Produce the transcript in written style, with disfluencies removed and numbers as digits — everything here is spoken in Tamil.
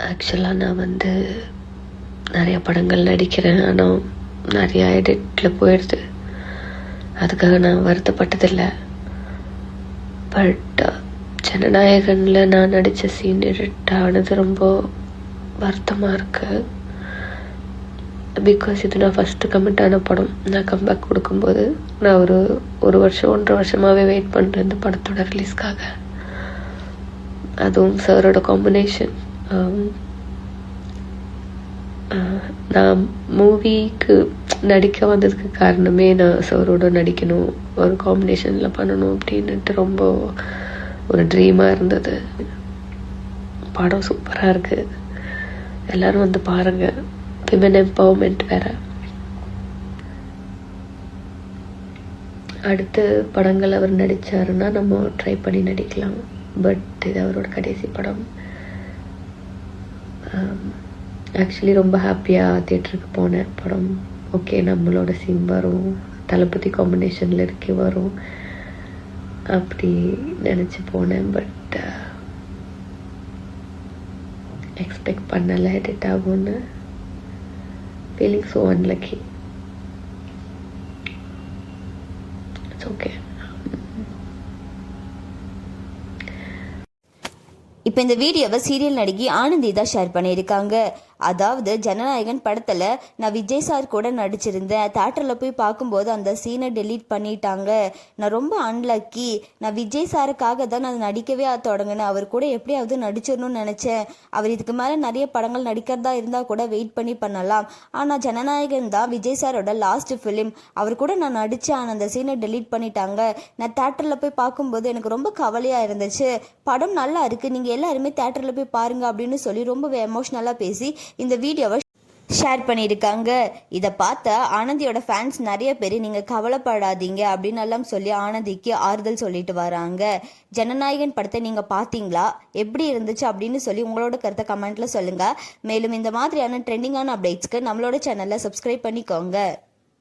ஆக்சுவலாக நான் நிறைய படங்கள் நடிக்கிறேன், ஆனால் நிறையா எடிட்டில் போயிடுது. அதுக்காக நான் வருத்தப்பட்டதில்லை. பட் ஜனநாயகனில் நான் நடித்த சீன் எடிட் ஆனது ரொம்ப வருத்தமாக இருக்குது. பிகாஸ் இது நான் ஃபஸ்ட்டு கமிட் ஆன படம். நான் கம்பேக் கொடுக்கும்போது நான் ஒரு வருஷம் 1.5 வருஷமாகவே வெயிட் பண்ணுறேன் இந்த படத்தோட ரிலீஸ்க்காக. அதுவும் சாரோட காம்பினேஷன். நான் மூவிக்கு நடிக்க வந்ததுக்கு காரணமே நான் சாரோட நடிக்கணும், ஒரு காம்பினேஷனில் பண்ணணும் அப்படின்ட்டு ரொம்ப ஒரு ட்ரீமாக இருந்தது. படம் சூப்பராக இருக்குது, எல்லோரும் பாருங்கள். விமன் எம்பவர்மெண்ட் வேறு. அடுத்த படங்கள் அவர் நடித்தாருன்னா நம்ம ட்ரை பண்ணி நடிக்கலாம். பட் இது அவரோட கடைசி படம். ஆக்சுவலி ரொம்ப ஹாப்பியாக தியேட்டருக்கு போனேன். படம் ஓகே, நம்மளோட சீன் வரும், தளபதி காம்பினேஷனில் இருக்கே வரும் அப்படி நினச்சி போனேன். பட் எக்ஸ்பெக்ட் பண்ணலை எடிட் ஆகும்னு. Feeling so unlucky. It's okay. இப்போ இந்த வீடியோவை சீரியல் நடிகை ஆனந்தி தான் ஷேர் பண்ணியிருக்காங்க. அதாவது ஜனநாயகன் படத்தில் நான் விஜய் சார் கூட நடிச்சிருந்தேன். தேட்டரில் போய் பார்க்கும்போது அந்த சீனை டெலீட் பண்ணிட்டாங்க. நான் ரொம்ப அன்லக்கி. நான் விஜய் சாருக்காக தான் நான் நடிக்கவே தொடங்கினேன். அவர் கூட எப்படியாவது நடிச்சிடணும்னு நினச்சேன். அவர் இதுக்கு மேலே நிறைய படங்கள் நடிக்கிறதா இருந்தால் கூட வெயிட் பண்ணி பண்ணலாம். ஆனால் ஜனநாயகன் தான் விஜய் சாரோட லாஸ்ட் ஃபிலிம். அவர் கூட நான் நடித்தேன், ஆனால் அந்த சீனை டெலீட் பண்ணிட்டாங்க. நான் தேட்டரில் போய் பார்க்கும்போது எனக்கு ரொம்ப கவலையாக இருந்துச்சு. படம் நல்லா இருக்குது, நீங்கள் எல்லாருமே தேட்டரில் போய் பாருங்கள் அப்படின்னு சொல்லி ரொம்ப எமோஷ்னலாக பேசி இந்த வீடியோவை ஷேர் பண்ணியிருக்காங்க. இதை பார்த்த ஆனந்தியோட ஃபேன்ஸ் நிறைய பேர் நீங்கள் கவலைப்படாதீங்க அப்படின்னு எல்லாம் சொல்லி ஆனந்திக்கு ஆறுதல் சொல்லிட்டு வராங்க. ஜனநாயகன் படத்தை நீங்கள் பார்த்தீங்களா, எப்படி இருந்துச்சு அப்படின்னு சொல்லி உங்களோட கருத்தை கமெண்ட்டில் சொல்லுங்கள். மேலும் இந்த மாதிரியான ட்ரெண்டிங்கான அப்டேட்ஸ்க்கு நம்மளோட சேனலை சப்ஸ்கிரைப் பண்ணிக்கோங்க.